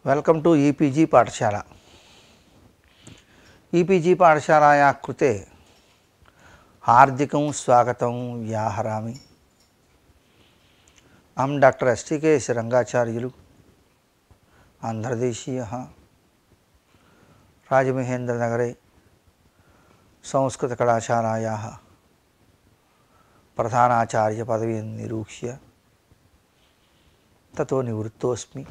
Welcome to e-PG पाठशाला। E-PG पाठशालायाः कृते हार्दिकं स्वागतं व्याहरामि। अहं डॉक्टर एस.टी.के. रंगाचार्युलु, आन्ध्रदेशीयः, राजमहेन्द्रनगरे संस्कृतकलाशालायाः प्रधानाचार्यपदवीं निरूक्ष्य ततो निवृत्तोऽस्मि।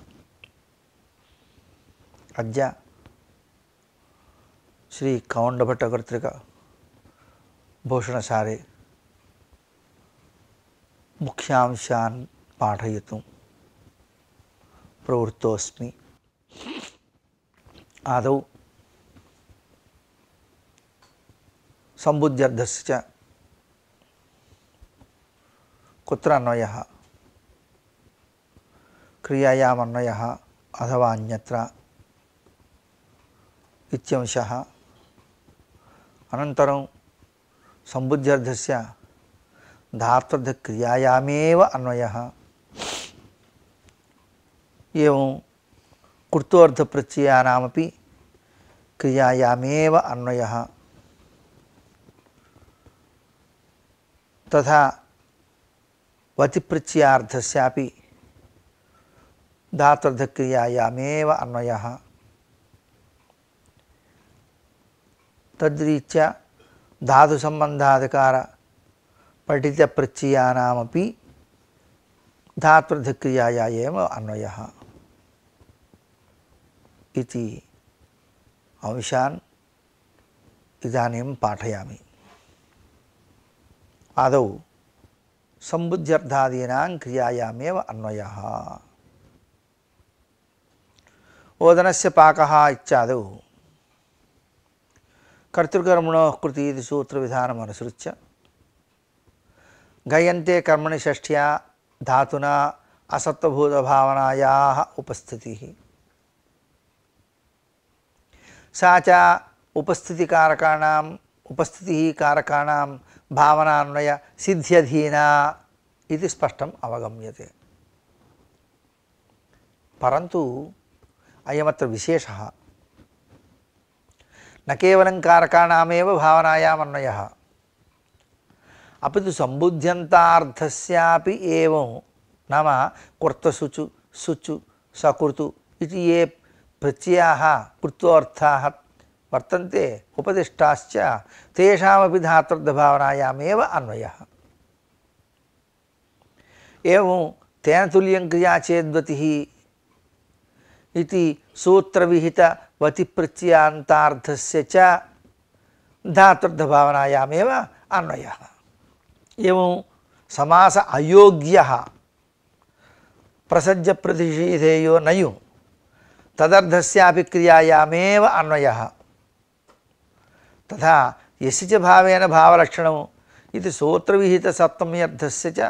अद्य श्री कौण्डभट्टकर्तृक भूषणसारे मुख्यांशान् पाठयितुं प्रवृत्तोऽस्मि। आदौ सम्बुद्ध्यर्थस्य च कुत्र अन्वयः, क्रियायाम् अन्वयः अथवा अन्यत्र इत्यंशः, अनन्तरं सम्बुद्ध्यर्थस्य धात्वर्थक्रियायामेव अन्वयः, एवं कृत्वर्थप्रत्ययानामपि क्रियायामेव अन्वयः, तथा वतिप्रत्ययार्थस्यापि धात्वर्थक्रियायामेव अन्वयः। तद्रीत्या धातुसम्बन्धाधिकार पठितप्रत्ययानामपि धात्वर्थक्रियाया एव अन्वयः इति अंशान् इदानीं पाठयामि। आदौ सम्बुद्ध्यर्थादीनां क्रियायामेव अन्वयः। ओदनस्य पाकः इत्यादौ कर्तृकर्मणोः कृति इति सूत्रविधानम् अनुसृत्य गयन्ते कर्मणि षष्ठ्या धातुना असत्त्वभूतभावनायाः उपस्थितिः, सा च उपस्थितिः कारकाणां भावनान्वय सिद्ध्यधीना इति स्पष्टम् अवगम्यते। परन्तु अयमत्र विशेषः, न केवलं कारकाणामेव भावनायाम् अन्वयः, अपि तु सम्बुध्यन्तार्थस्यापि एवं, नाम कर्तसुचु सुचु सकृतु इति ये प्रत्ययाः कृत्वर्थाः वर्तन्ते उपदिष्टाश्च तेषामपि धात्वर्थभावनायामेव अन्वयः। एवं तेन तुल्यं क्रिया चेद्वतिः इति सूत्रविहित वतिप्रत्ययान्तार्थस्य च धात्वर्थभावनायामेव अन्वयः। एवं समास अयोग्यः प्रसज्यप्रतिषेधेयो नयु तदर्थस्यापि क्रियायामेव अन्वयः, तथा यस्य च भावेन भावलक्षणम् इति सूत्रविहित सप्तम्यर्थस्य च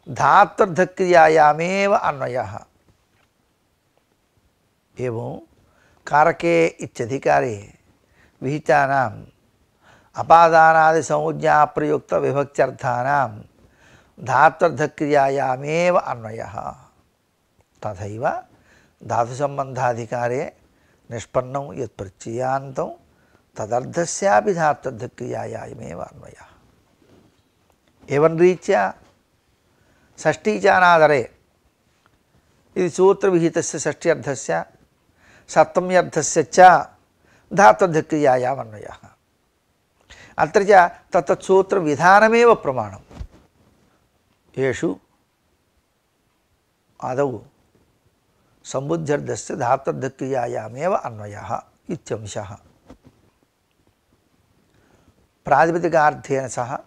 धात्वर्थक्रियायामेव अन्वयः। एवं कारके इत्यधिकारे विहितानाम् अपादानादि संज्ञाप्रयुक्त विभक्त्यर्थानां धात्वर्थक्रियायामेव अन्वयः। तथैव धातुसम्बन्धाधिकारे निष्पन्नं यत् प्रत्ययान्तं तदर्थस्यापि धात्वर्थक्रियायामेव अन्वयः। एवं रीत्या षष्ठीचानादरे इति सूत्रविहितस्य षष्ठ्यर्थस्य सप्तम्यर्थस्य च धात्वर्थक्रियायाम् अन्वयः। अत्र च तत्तत् सूत्रविधानमेव प्रमाणम्। येषु आदौ सम्बुद्ध्यर्थस्य धात्वर्थक्रियायामेव अन्वयः इत्यंशः। प्रातिपदिकार्थेन सह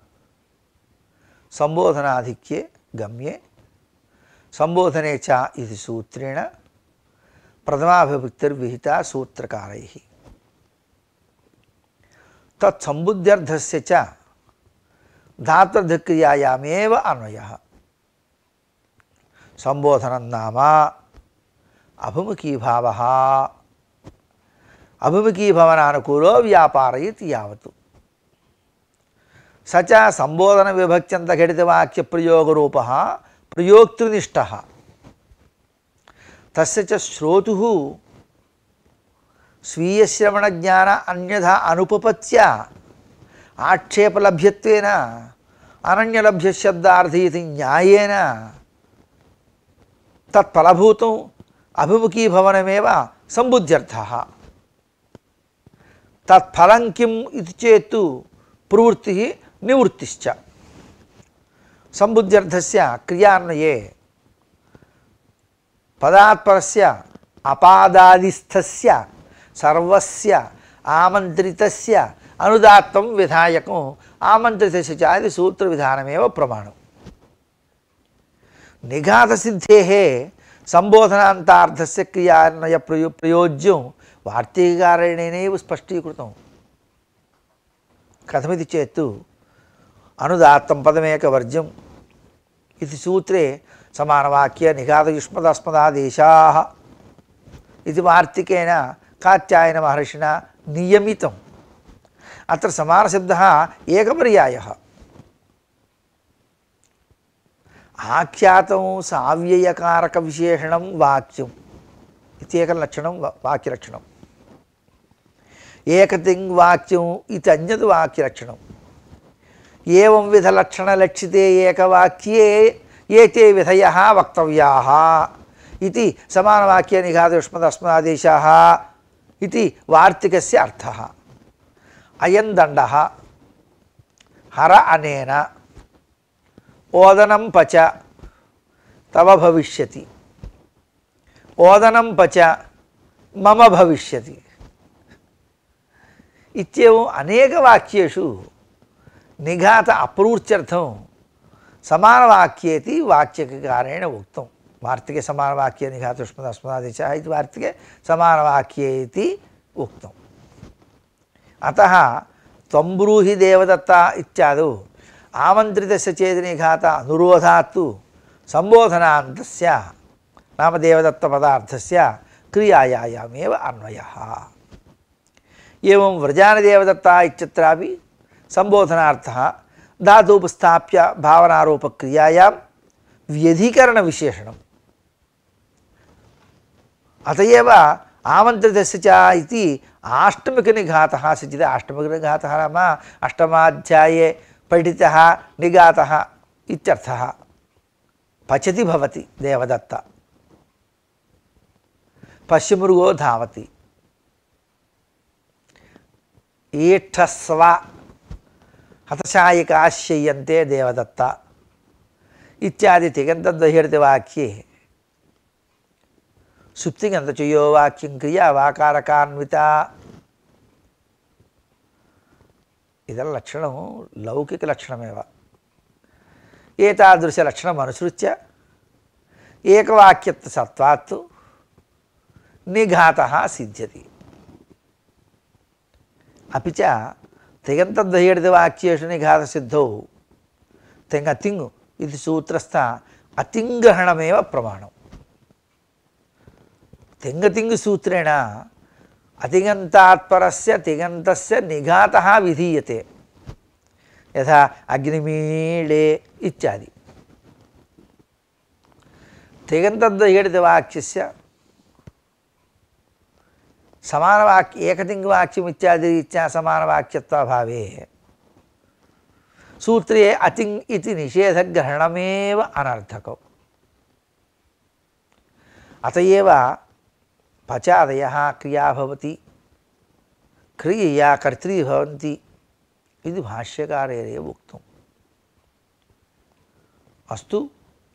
संबोधनाधिक्ये गम्ये संबोधने च इति सूत्रेण प्रथमाविभक्तिर्विहिता सूत्रकारैः। तत्सम्बुद्ध्यर्थस्य च धात्वर्थक्रियायामेव अन्वयः। संबोधनं नाम अभिमुखीभावः, अभिमुखीभवनानुकूलो व्यापारयति यावत्, स च संबोधनविभक्त्यन्तघटितवाक्यप्रयोगरूपः प्रयोक्तृनिष्ठः, तस्य च श्रोतुः స్వీయశ్రవణజ్ఞాన అన్యథా అనుపపత్య ఆక్షేపలభ్యత్వేన అనన్యలభ్యశబ్దార్థీతి న్యాయేన తత్ఫలభూతం అభిముఖీభవనమేవ సంబుద్ధ్యర్థః. తత్ఫలం కిం ఇది చేత్ ప్రవృత్తి నివృత్తిశ్చ. సంబుద్ధ్యర్థస్య క్రియాన్వయే పదాత్పరస్య అపాదాదిస్థస్య సర్వస్య ఆమంత్రితస్య అనుదాత్తం విధాయకం ఆమంత్రితస్య చ ఇది సూత్ర విధానమేవ ప్రమాణం. నిఘాత సిద్ధేః సంబోధనాంతార్థస్య క్రియాన్వయ ప్రయోజ్యం వార్తీకారేణేనైవ స్పష్టీకృతం. కథమితి చేత్ అనుదాత్తం పదమేకవర్జ్యం ఇది సూత్రే సమానవాక్య నిఘాతయుష్మదస్మదాదేశాః ఇది వార్తికేన కాత్యాయన మహర్షిణా నియమితం. అత్ర సమానశబ్దः ఏకపర్యాయः. ఆఖ్యాతం సావ్యయకారక విశేషణం వాక్యం ఇత్యేకం లక్షణం వాక్యలక్షణం. ఏకతింగ్ వాక్యం ఇది అన్యత్ వాక్యలక్షణం. ఏవం విధ లక్షణలక్షితే ఏకవాక్యే ఏతే విధయః వక్తవ్యాః ఇది సమానవాక్య నిఘాతయుష్మదస్మదాదేశాः ఇది వార్తికస్య అర్థः. అయం దండః హర అనేన ఓదనం పచ తవ భవిష్యతి ఓదనం పచ మమ భవిష్యతి ఇత్యేవం అనేక వాక్యేషు నిఘాత అప్రవృత్త్యర్థం సమానవాక్యేతి వాక్యకారేణ ఉక్తం. వార్తికే సమానవాక్య నిఘాతయుష్మదస్మదాదేశः ఇది వార్తికే సమానవాక్యేతి ఉక్తం. అతః త్వం బ్రూహి దేవదత్త ఇత్యాదౌ ఆమంత్రితస్య చేతి నిఘాత అనురోధాత్తు సంబోధనాంతస్య నామ దేవదత్త పదార్థస్య క్రియాయామేవ అన్వయః. ఏవం వ్రజానదేవదత్త ఇత్యత్రాపి సంబోధనార్థः ధాతుపస్థాప్య భావనారూపక్రియాయాం వ్యధికరణ విశేషణం. అతయేవ ఆమంత్రితస్య చ ఇతి ఆష్టమిక నిఘాతः సిద్ధ్యతే. ఆష్టమిక నిఘాతः నామ అష్టమాధ్యాయే పఠితः నిఘాతः ఇత్యర్థः. పచతి భవతి దేవదత్త పశ్యమృగో ధావతి ఈక్షస్వ హతశాయికాశ్యయంతే దేవదత్త ఇత్యాది తిగంతద్వహిర్తి వాక్యే సుప్తిగంతచయో వాక్యం క్రియా వాకారకాన్విత. ఇదం లక్షణం లౌకిక లక్షణమేవ. ఏతాదృశ లక్షణం అనుసృత్య ఏకవాక్యత్వ సత్వాత్ నిఘాతః సిద్ధ్యతి. అపి చ తిగంతద్వహిర్తి వాక్యేషు నిఘాత సిద్ధౌ తింగ్ ఇది సూత్రస్థ అతింగ్రహణమేవ ప్రమాణం. తింగ్ సూత్రేణ అతిగంతాత్పరస్య తిగంతస్య నిఘాతః విధీయతే. యథా అగ్నిమీళే ఇత్యాది. తిగంతద్వహిర్తి వాక్యస్య సమానవాక్య ఏకతింగ్వాక్యం ఇత్యాది రీత్యా సమానవాక్యత్వాభావే సూత్రే అతింగ్ ఇది నిషేధగ్రహణమేవ అనర్థకం. అతయేవ పచాదయః క్రియా భవతి క్రియయా కర్తృ భవంతి ఇది భాష్యకారేణ ఉక్తం. అస్తు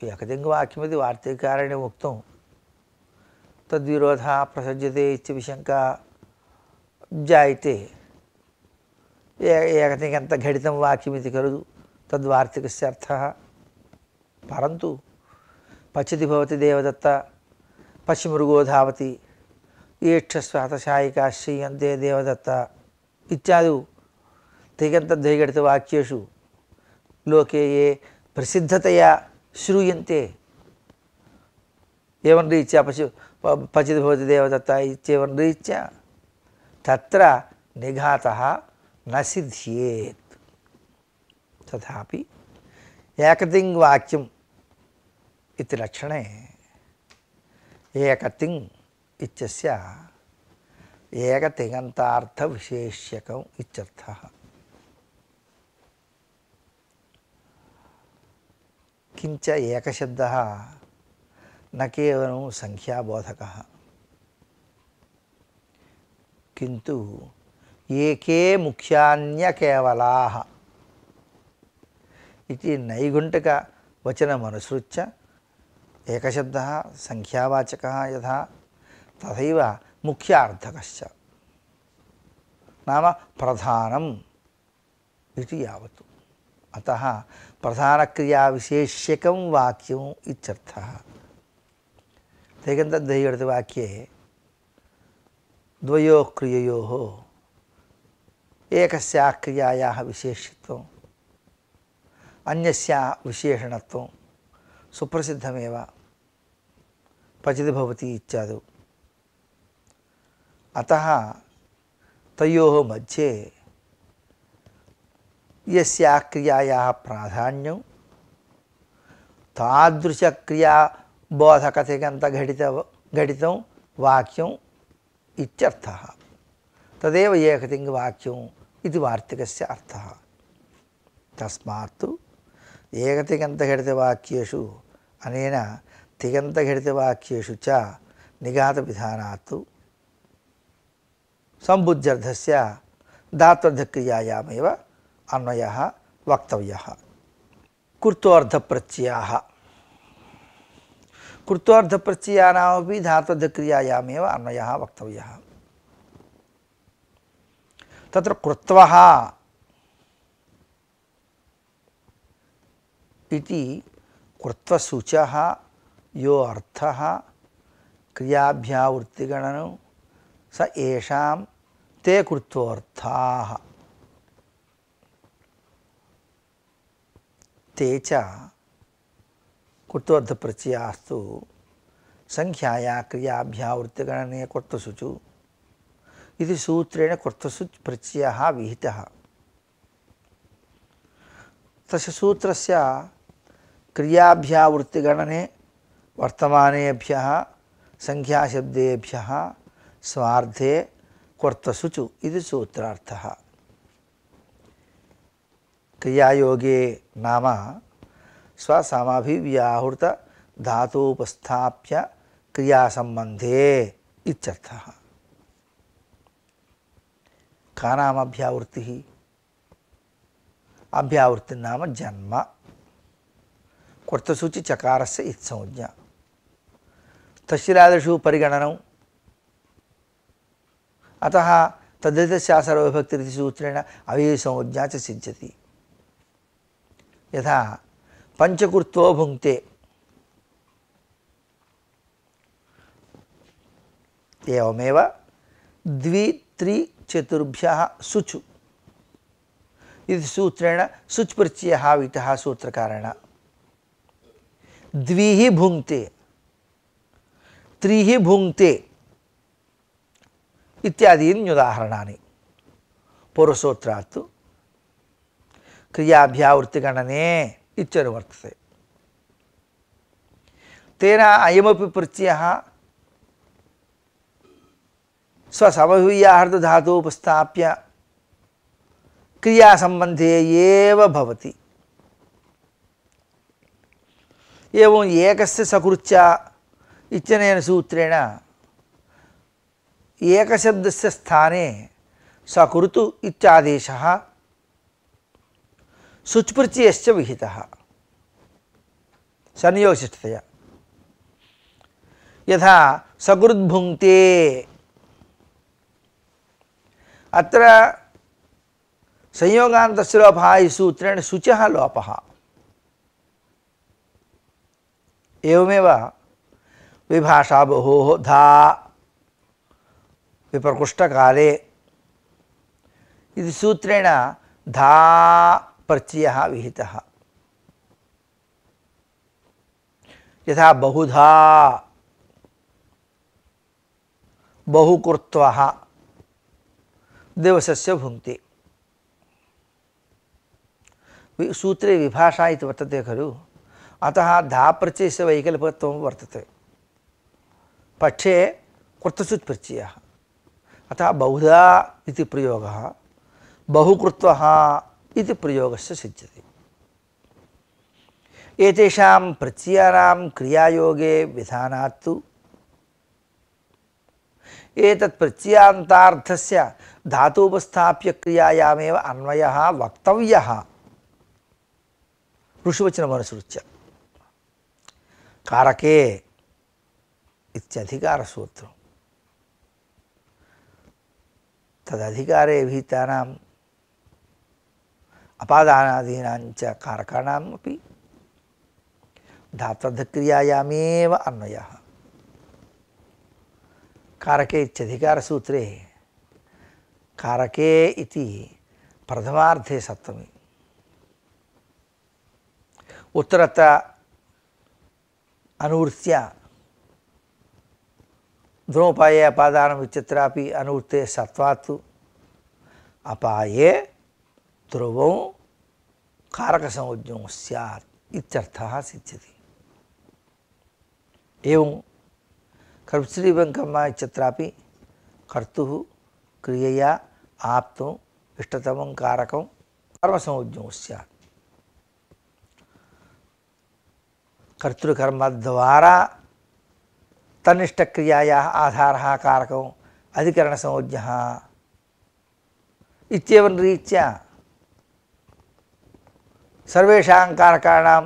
ఏకతింగ్వాక్యమిది వార్తీకారేణ ఉక్తం. తద్విరోధः ప్రసజ్యతే ఇత్యవిశంకా జాయతే. ఏకతింగంత ఘటితం వాక్యమితి ఖలు తద్వార్తికస్య అర్థः. పరంతు పశ్యతి భవతి దేవదత్త పశ్యమృగో ధావతి ఈక్షస్వ హతశాయికాశ్యయంతే దేవదత్త ఇత్యాది తిగంతద్వైఘటిత వాక్యేషు లోకే ఏ ప్రసిద్ధతయా శ్రూయంతే ఏవం రీత్యా పశ్యతి భవతి దేవదత్త ఇత్యేవం రీత్యా తత్ర నిఘాతః న సిద్ధ్యేత్. తథాపి ఏకతింగ్ వాక్యం इति लक्षणे एकतिंग इत्यस्य ఏకతిగంతార్థవిశేష్యకం ఇత్యర్థः. కించ ఏకశబ్దः न केवलं संख्याबोधकः किन्तु एके मुख्यान्यकेवलाः इति नैघुण्टिकवचनमनुसृत्य एकशब्दः संख्यावाचकः यथा तथैव मुख्यार्थकश्च नाम प्रधानम् इति यावत्. अतः प्रधानक्रियाविशेष्यकं वाक्यम् इत्यर्थः. तिङन्तद्वैवर्तवाक्ये द्वयोः क्रिययोः एकस्याः क्रियायाः विशेष्यत्वम् अन्यस्याः विशेषणत्वं सुप्रसिद्धमेव क्वचिद् भवति इत्यादौ. अतः तयोः मध्ये यस्याः क्रियायाः प्राधान्यं तादृशक्रियाबोधकतिगन्तघटितं वाक्यम् इत्यर्थः. तदेव एकतिङ्गवाक्यम् इति वार्तिकस्य अर्थः. तस्मात् एकतिगन्तघटितवाक्येषु अनेन तिगन्तघटितवाक्येषु च निघातविधानात् सम्बुद्ध्यर्थस्य धात्वर्थक्रियायामेव अन्वयः वक्तव्यः. कृत्वर्थप्रत्ययाः कृत्वर्थप्रत्ययानामपि धात्वर्थक्रियायामेव अन्वयः वक्तव्यः. तत्र कृत्वः इति कृत्वसूचः यो अर्थः क्रियाभ्यावृत्तिगणनो स येषां ते कृत्वर्थाः. ते च कृत्वर्थप्रत्ययास्तु संख्याया क्रियाभ्यावृत्तिगणने कृत्वसूचु इति सूत्रेण कृत्वसूच् प्रत्ययः विहितः. तस्य सूत्रस्य क्रियाभ्यावृत्तिगणने वर्तमानेभ्यः संख्याशब्देभ्यः स्वार्थे कृत्वसूचु इति सूत्रार्थः. क्रियायोगे नाम स्वसमाभिव्याहृत धातुपस्थाप्य क्रियासंबंधे इत्यर्थः. का नाम अभ्यावृत्तिः? अभ्यावृत्तिर्नाम जन्म. कृत्वसूचि चकारस्य इत्संज्ञा. तस्यादिषु परिगणनम्. अतः तद्धितस्या सर्वविभक्तिरिति सूत्रेण अव्ययसंज्ञा च सिद्ध्यति. यथा पंचकृत्वो भुङ्क्ते एवमेव द्वि त्रि चतुर्भ्यः सुचु इति सूत्रेण सुच् प्रत्ययः विहितः सूत्रकारेण. द्विः भुङ्क्ते त्रिः भुङ्क्ते इत्यादीनि उदाहरणानि. पूर्वसूत्रात् क्रियाभ्यावृत्तिगणने इत्यनुवर्तते. तेन अयमपि प्रत्ययः स्वसमभिव्याहृतधातुः उपस्थाप्य क्रियासंबन्धे एव भवति. एवं एकस्य सकृत्या इत्यनेन सूत्रेण एकशब्दस्य स्थाने सकृतु इत्यादेशः सुच् प्रत्ययश्च विहितः संयोगशिष्टतया. यथा सकृद्भुङ्क्ते अत्र संयोगान्तस्य लोपः इति सूत्रेण शुचः लोपः. एवमेव विभाषा बहोः धा विप्रकृष्टकाले इति सूत्रेण धा प्रत्ययः विहितः. यथा बहुधा बहुकृत्वः दिवसस्य भुङ्क्ते. सूत्रे विभाषा इति वर्तते खलु. अतः धा प्रत्ययस्य वैकल्पिकत्वं वर्तते. पक्षे कृत्वसूच् प्रत्ययः अतः बहुधा इति प्रयोगः बहुकृत्वः इति प्रयोगस्य सिद्ध्यति। एतेषां प्रत्ययानां क्रियायोगे विधानात् तु एतत् प्रत्ययान्तार्थस्य धातुपस्थाप्य क्रियायामेव अन्वयः वक्तव्यः ऋषिवचनमनुसृत्य। कारके इत्यधिकारसूत्रम् तदधिकारे विहितानाम् अपादानादीनां च कारकाणाम् अपि धात्वर्थक्रियायामेव अन्वयः। कारके इत्यधिकारसूत्रे कारके इति प्रथमार्धे सप्तमी, उत्तरत अनुवृत्त्या ध्रुवोपाये अपादानम् इत्यत्रापि अनुवृत्ते सत्वात् अपाये ध्रुवौ कारकसंज्ञो स्यात् इत्यर्थः सिद्ध्यति। एवं कर्तृव्यङ्कम्मा इत्यत्रापि कर्तुः क्रियया आप्तुम् इष्टतमं कारकं कर्मसंज्ञो स्यात्। कर्तृकर्मद्वारा तन्निष्ठक्रियायाः आधारः कारकम् अधिकरणसंज्ञः इत्येवं रीत्या सर्वेषां कारकाणां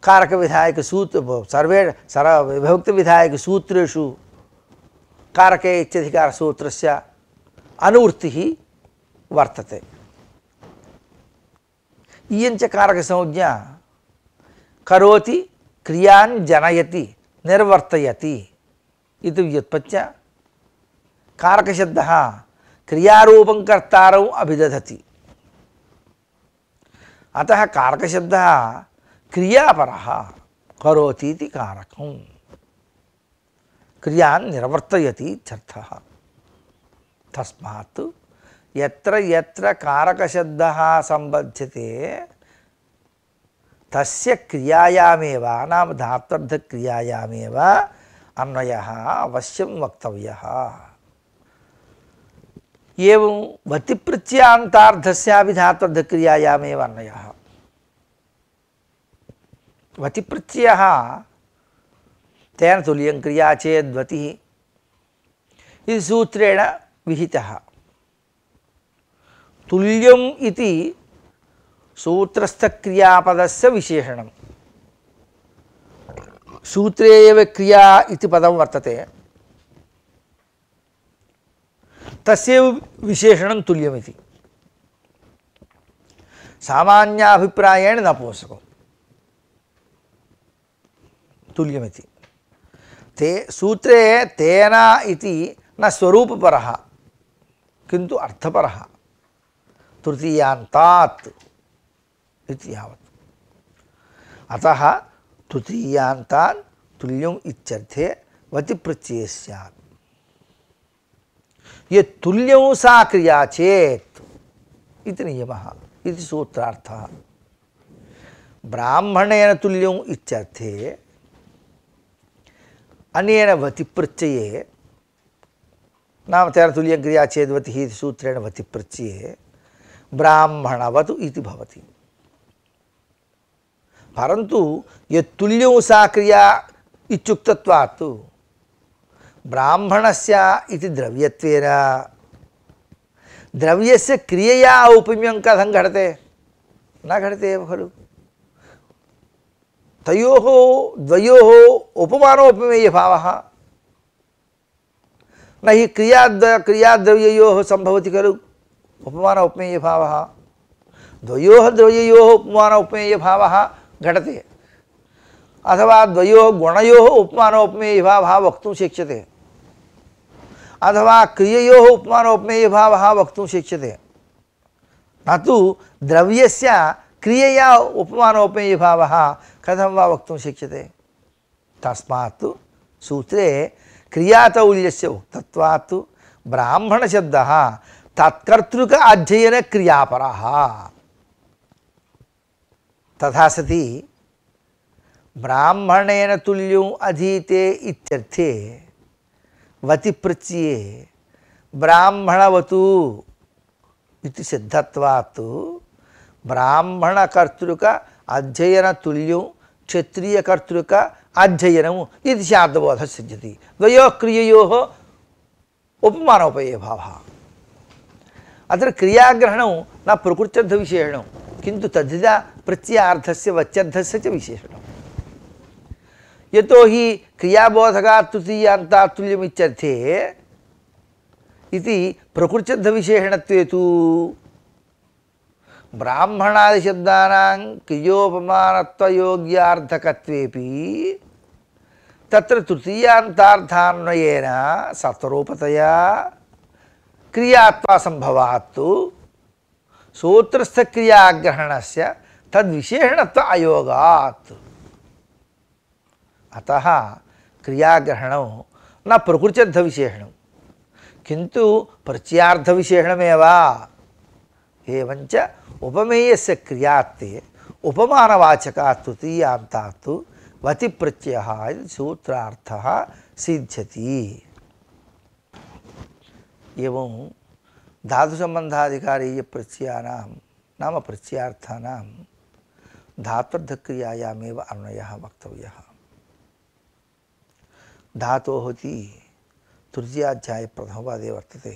कारकविधायकसूत्र विभक्तिविधायकसूत्रेषु कारके इत्यधिकारसूत्रस्य अनुवृत्तिः वर्तते। इयञ्च कारकसंज्ञा करोति क्रियां जनयति निर्वर्तयति इति व्युत्पत्त्या कारकशब्दः क्रियारूपं कर्तारौ अभिदधति। अतः कारकशब्दः क्रियापरः करोति इति कारकं क्रियां निर्वर्तयति इत्यर्थः। तस्मात् यत्र यत्र कारकशब्दः सम्बध्यते तस्य क्रियायामेव नाम धात्वर्थक्रियायामेव अन्वयः अवश्यं वक्तव्यः। एवं वतिप्रत्ययान्तार्थस्यापि धात्वर्थक्रियायामेव अन्वयः। वतिप्रत्ययः तेन तुल्यं क्रिया चेद्वतिः इति सूत्रेण विहितः। तुल्यम् इति सूत्रस्थक्रियापदस्य विशेषणं। सूत्रे एव क्रिया इति पदं वर्तते, तस्यैव विशेषणं तुल्यमिति। सामान्याभिप्रायेण नपुंसकं तुल्यमिति। ते सूत्रे तेन इति न स्वरूपपरः किन्तु अर्थपरः तृतीयान्तात् इति यावत्। अतः तृतीयान्तात् तुल्यम् इत्यर्थे वतिप्रत्यये स्यात्। ये तुल्यं सा क्रिया चेत् इति नियमः इति सूत्रार्थः। ब्राह्मणेन तुल्यम् इत्यर्थे अनेन वतिप्रत्यये नाम तेन तुल्यं क्रिया चेद्वतिः इति सूत्रेण वतिप्रत्यये ब्राह्मणवत् इति भवति। परन्तु यत्तुल्यं सा क्रिया इत्युक्तत्वात् ब्राह्मणस्य इति द्रव्यत्वेन द्रव्यस्य क्रियया औपम्यं कथं घटते? न घटते एव खलु। तयोः द्वयोः उपमानोपमेयभावः न हि क्रियाद्रव्ययोः सम्भवति खलु उपमानोपमेयभावः। द्वयोः द्रव्ययोः उपमानोपमेयभावः घटते, अथवा द्वयोः गुणयोः उपमानोपमेयभावः वक्तुं शक्यते, अथवा क्रिययोः उपमानोपमेयभावः वक्तुं शक्यते, न तु द्रव्यस्य क्रियया उपमानोपमेयभावः कथं वा वक्तुं शक्यते। तस्मात् सूत्रे क्रियातौल्यस्य उक्तत्वात् ब्राह्मणशब्दः तत्कर्तृक अध्ययन क्रियापरः। तथा सति ब्राह्मणेन तुल्यम् अधीते इत्यर्थे वतिप्रत्यये బ్రాహ్మణవతు ఇది సిద్ధత్వాత్ బ్రాహ్మణకర్తృక అధ్యయన తుల్యం క్షత్రియకర్తృక అధ్యయనం ఇది శాబ్దబోధ సిద్ధ్యతి ద్వయో క్రియయో ఉపమానోపయే భావ అत्र క్రియాగ్రహణం నా ప్రకృత్యర్థ విశేషణం किन्तु तद्धिता प्रत्ययार्थस्य वच्यर्थस्य च विशेषणं यतो हि क्रियाबोधकात् तृतीयान्तात् तुल्यमित्यर्थे इति प्रकृत्यर्थविशेषणत्वे तु ब्राह्मणादिशब्दानां क्रियोपमानत्वयोग्यार्थकत्वेपि तत्र तृतीयान्तार्थान्वयेन सत्वरूपतया क्रियात्वासंभवात् सूत्रस्थ क्रियाग्रहणस्य तद्विशेषणत्व अयोगात् अतः क्रियाग्रहणं न प्रकृत्यर्थविशेषणं किन्तु प्रत्ययार्थविशेषणमेव एवञ्च उपमेयस्य क्रियात्ते उपमानवाचकात् तृतीयान्तात् वति प्रत्ययः इति सूत्रार्थः सिद्ध्यति एवं धातु संबंधाधिकारीय प्रत्ययानां नाम प्रत्ययार्थानां धात्वर्थक्रियायामेव अन्वयः वक्तव्यः धातोः इति तृतीयाध्याये प्रथमपादे वर्तते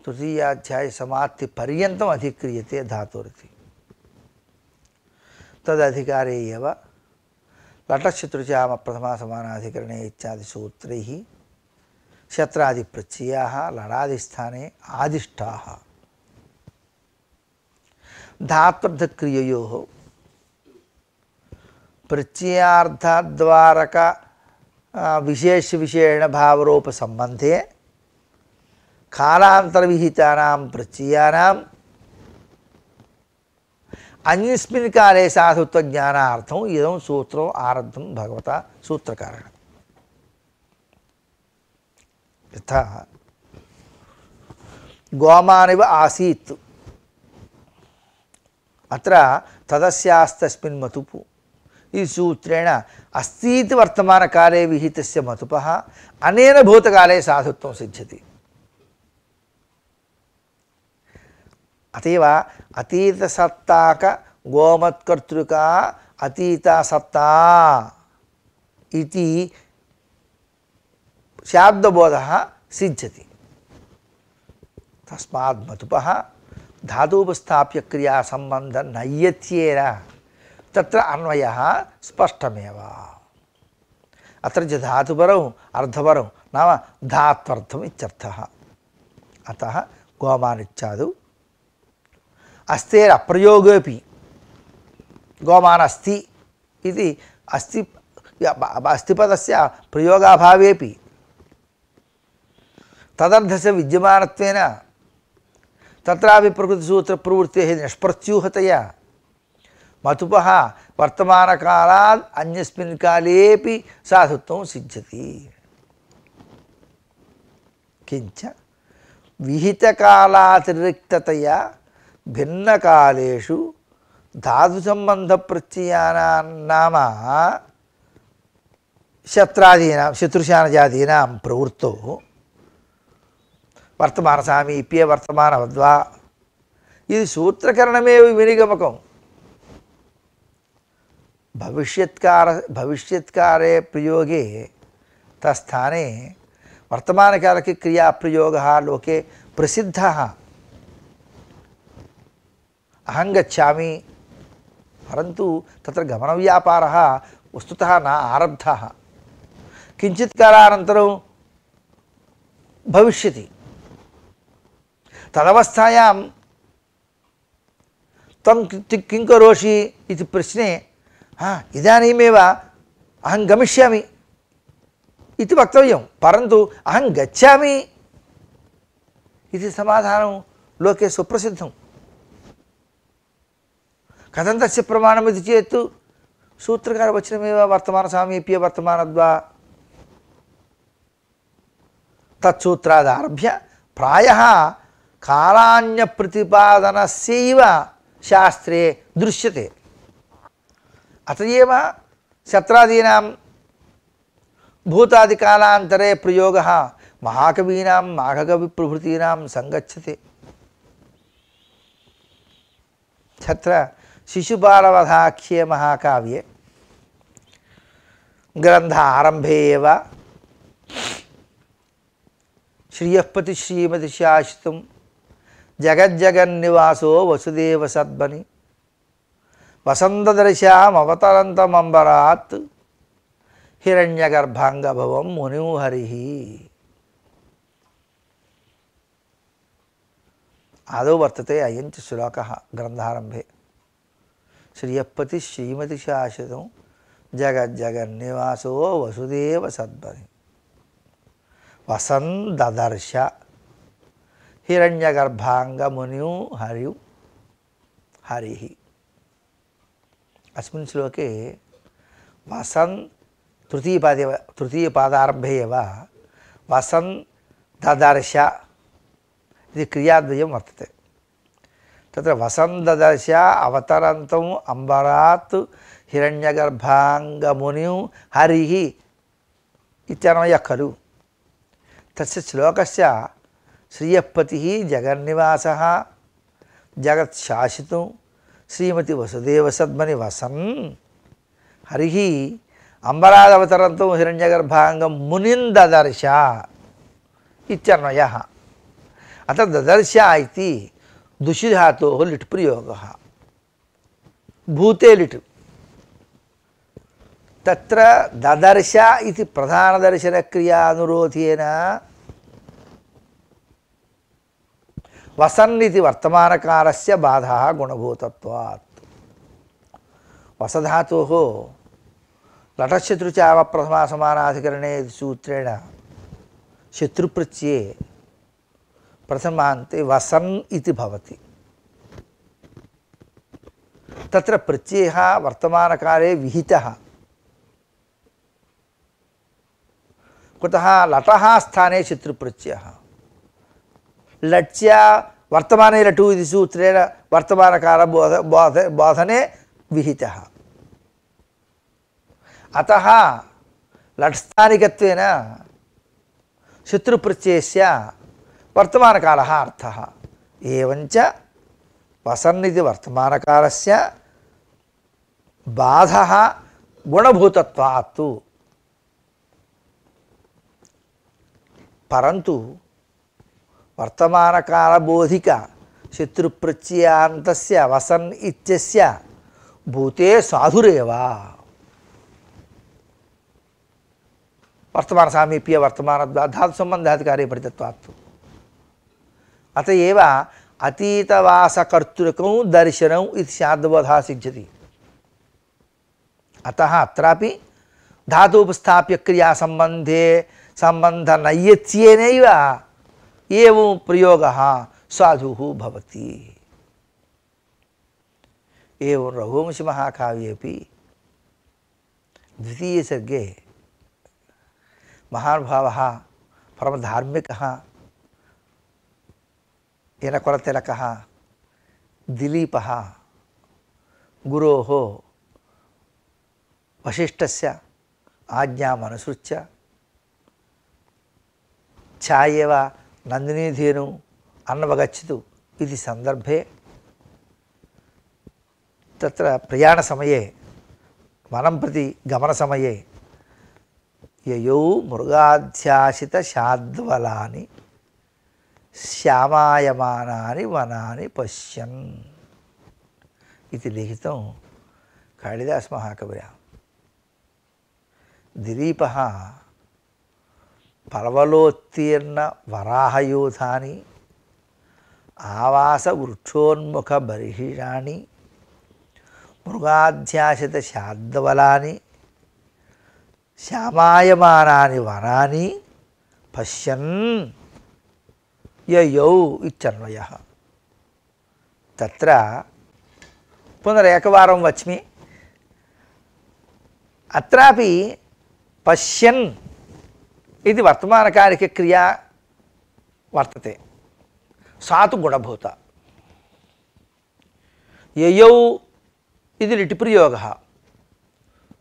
तृतीयाध्याये समाप्तिपर्यन्तम् अधिक्रियते धातुरिति तदधिकारे एव लटश्चतुर्चाम प्रथमासमानाधिकरणे इत्यादि सूत्रैः शत्रादि प्रत्ययाः लडादिस्थाने आदिष्टाः धात्वर्थक्रिययोः प्रत्ययार्थद्वारक विशेष विशेषण भावरूप संबंधे कालांतरविहितानां प्रत्ययानां अन्यस्मिन् काले साधुत्व ज्ञानार्थं इदं सूत्रम् आरब्धं भगवता सूत्रकारेण यथा गोमानिव आसीत् अत्र तदस्यास्तस्मिन् मतुपु इति सूत्रेण अस्तीति वर्तमानकाले विहितस्य मतुपः अनेन भूतकाले साधुत्वं सिद्ध्यति अतएव अतीतसत्ताक गोमत्कर्तृका अतीतासत्ता इति शाब्दबोधः सिद्ध्यति तस्मात् मतुपः धातुपस्थाप्य क्रिया संबंध नय्यत्येन तत्र अन्वयः स्पष्टमेव अत्र च धातुपरौ अर्धपरौ नाम धात्वर्थम् इत्यर्थः अतः गोमानिच्छादौ अस्तेर् अप्रयोगोऽपि गोमान् अस्ति इति अस्तिपदस्य प्रयोगाभावेऽपि तदर्थस्य विद्यमानत्वेन तत्रापि प्रकृतिसूत्रप्रवृत्तेः निष्प्रत्यूहतया मतुपः वर्तमानकालात् अन्यस्मिन् कालेऽपि साधुत्वं सिद्ध्यति किञ्च विहितकालातिरिक्ततया भिन्नकालेषु धातुसम्बन्धप्रत्ययानां नाम शत्रादीनां शत्रुशानजादीनां प्रवृत्तौ वर्तमानसामीप्ये वर्तमानवद्वा इति सूत्रकरणमेव विनिगमकं भविष्यत्कारे प्रयोगे तत्स्थाने वर्तमानकालके क्रियाप्रयोगः लोके प्रसिद्धः अहं गच्छामि परन्तु तत्र गमनव्यापारः वस्तुतः न आरब्धः किञ्चित् कालानन्तरं भविष्यति तदवस्थायां त्वं किं करोषि इति प्रश्ने इदानीमेव अहं गमिष्यामि इति वक्तव्यं परन्तु अहं गच्छामि इति समाधानं लोके सुप्रसिद्धं कथं तस्य प्रमाणम् इति चेत् सूत्रकारवचनमेव वर्तमानसामीप्ये वर्तमानद्वा तत्सूत्रादारभ्य प्रायः कालान्यप्रतिपादनस्यैव शास्त्रे दृश्यते अतएव शत्रादीनां भूतादिकालान्तरे प्रयोगः महाकवीनां माघकविप्रभृतीनां संगच्छते। तत्र शिशुपालवधाख्ये महाकाव्ये ग्रन्थारम्भे एव श्रियःपति श्रीमति शाश्वतं जगज्जगन्निवासो वसुदेव सद्मनि वसन्तदर्शामवतरन्तमम्बरात् हिरण्यगर्भाङ्गभवं मुनिं हरिः। आदौ वर्तते अयं च श्लोकः ग्रन्थारम्भे। श्रियःपति श्रीमति शाश्वतं जगज्जगन्निवासो वसुदेव सद्मनि वसन् ददर्श हिरण्यगर्भाङ्गमुनिं हरिः। अस्मिन् श्लोके वसन् तृतीयपादारम्भे एव वसन् ददर्श इति क्रियाद्वयं वर्तते। तत्र वसन् ददर्श अवतरन्तम् अम्बरात् हिरण्यगर्भाङ्गमुनिं हरिः इत्यन्वयः खलु। तस्य श्लोकस्य श्रियःपतिः जगन्निवासः जगत्शाश्वतं श्रीमति वसुदेवसद्मनि वसन् हरिः अम्बरादवतरन्तं हिरण्यगर्भाङ्गमुनिं ददर्श इत्यन्वयः। अतः ददर्श इति दुषि धातोः लिट् प्रयोगः। भूते लिट्। तत्र ददर्श इति प्रधानदर्शनक्रियानुरोधेन वसन् इति वर्तमानकालस्य बाधः गुणभूतत्वात्। वसधातोः लटशत्रुचाव प्रथमासमानाधिकरणे सूत्रेण शत्रुप्रत्यये प्रथमान्ते वसन् इति भवति। तत्र प्रत्ययः वर्तमानकाले विहितः। कुतः लटः स्थाने शत्रुप्रत्ययः। लट्स्य वर्तमाने लटु इति सूत्रेण वर्तमानकाल बोधने विहितः। अतः लट्स्थानिकत्वेन शत्रुप्रत्ययस्य वर्तमानकालः अर्थः। एवञ्च वसन् इति वर्तमानकालस्य बाधः गुणभूतत्वात्। परन्तु वर्तमानकालबोधिक शत्रुप्रत्ययान्तस्य वसन् इत्यस्य भूते साधुरेव। वर्तमानसामीप्य वर्तमानत्वात् धातुसम्बन्धाधिकारे पठितत्वात्। अत एव अतीतवासकर्तृकं दर्शनम् इति स्याद्बोधः सिद्ध्यति। अतः अत्रापि धातुपस्थाप्य क्रियासम्बन्धे सम्बन्धनैयस्येनैव एवं प्रयोगः साधुः भवति। एवं रघुवंशमहाकाव्येऽपि द्वितीयसर्गे महानुभावः परमधार्मिकः येनकुलतिलकः दिलीपः गुरोः वसिष्ठस्य आज्ञामनुसृत्य छायेव नन्दिनीधेनु अन्नवगच्छतु इति सन्दर्भे तत्र प्रयाणसमये वनं प्रति गमनसमये ययौ मृगाध्यासितशाद्वलानि श्यामायमानानि वनानि पश्यन् इति लिखितं कालिदासमहाकविना। दिलीपः पर्वलोत्तीर्ण वराहयूथानि आवासवृक्षोन्मुखबर्हिषाणि मृगाध्यासितशाद्वलानि श्यामायमानानि वनानि पश्यन् ययौ इत्यन्वयः। तत्र पुनरेकवारं वच्मि। अत्रापि पश्यन् इति वर्तमानकालिकक्रिया वर्तते। सा तु गुणभूता। ययौ इति लिटिप्रयोगः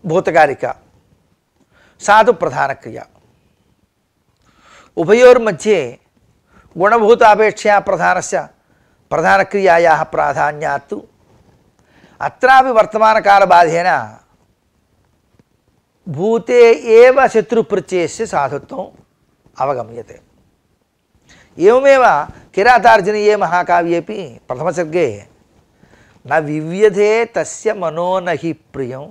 भूतकालिका, सा तु प्रधानक्रिया। उभयोर्मध्ये गुणभूतापेक्षया प्रधानस्य प्रधानक्रियायाः प्राधान्यात् अत्रापि वर्तमानकालबाधेन भूते एव शत्रुप्रत्ययस्य साधुत्वम् अवगम्यते। एवमेव किरातार्जुनीये महाकाव्येपि प्रथमसर्गे न विव्यधे तस्य मनो न हि प्रियं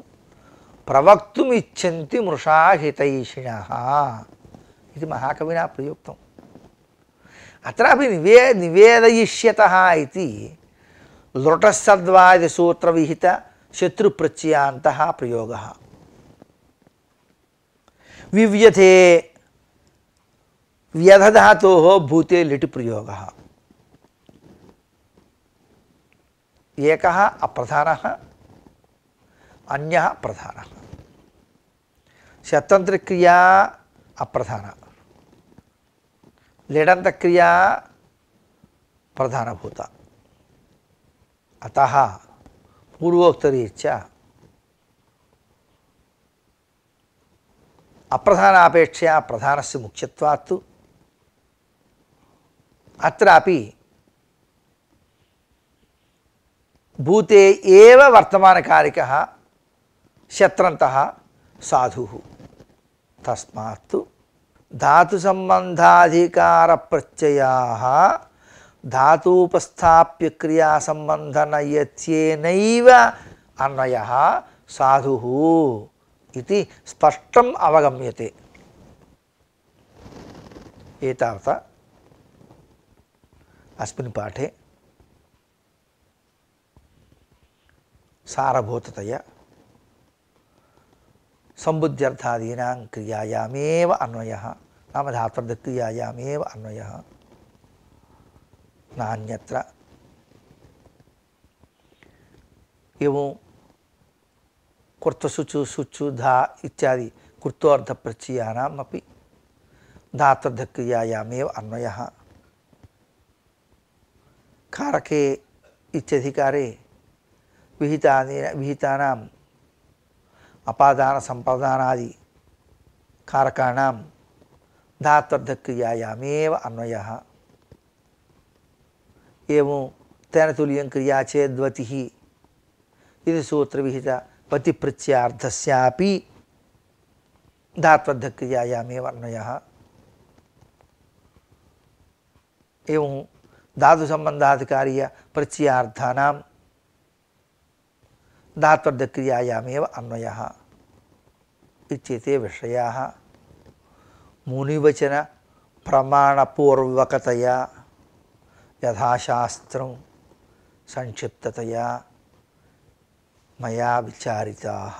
प्रवक्तुमिच्छन्ति मृषा हितैषिणः इति महाकविना प्रयुक्तम्। अत्रापि निवेदयिष्यतः इति लुटसद्वादिसूत्रविहित शत्रुप्रत्ययान्तः प्रयोगः। विव्यथे व्यधधातोः भूते लिटि प्रयोगः। एकः अप्रधानः अन्यः प्रधानः। शतन्त्रक्रिया अप्रधान, लिडन्तक्रिया प्रधानभूता। अतः पूर्वोक्तरीत्या अप्रधानापेक्षया प्रधानस्य मुख्यत्वात् अत्रापि भूते एव वर्तमानकालिकः शत्रन्तः साधुः। तस्मात् धातुसम्बन्धाधिकारप्रत्ययाः धातूपस्थाप्य क्रियासम्बन्धनयत्येनैव अन्वयः साधुः इति स्पष्टम् अवगम्यते। एतावता अस्मिन् पाठे सारभूततया सम्बुद्ध्यर्थादीनां क्रियायामेव अन्वयः, नाम धात्वर्थक्रियायामेव अन्वयः, नान्यत्र। एवं कुर्तसुचु सुचु धा इत्यादि कृत्वार्थप्रत्ययानाम् अपि धात्वर्थक्रियायामेव अन्वयः। कारके इत्यधिकारे विहितानाम् अपादान संपादानादि कारकाणां धात्वर्थक्रियायामेव अन्वयः। एवं तेन तुल्यं क्रिया चेद्वतिः इति सूत्रविहित पतिप्रत्ययार्थस्यापि धात्वर्थक्रियायामेव अन्वयः। एवं धातुसम्बन्धाधिकारीय प्रत्ययार्थानां धात्वर्थक्रियायामेव अन्वयः इत्येते विषयाः मुनिवचन प्रमाणपूर्वकतया यथाशास्त्रं संक्षिप्ततया मया विचारिताः।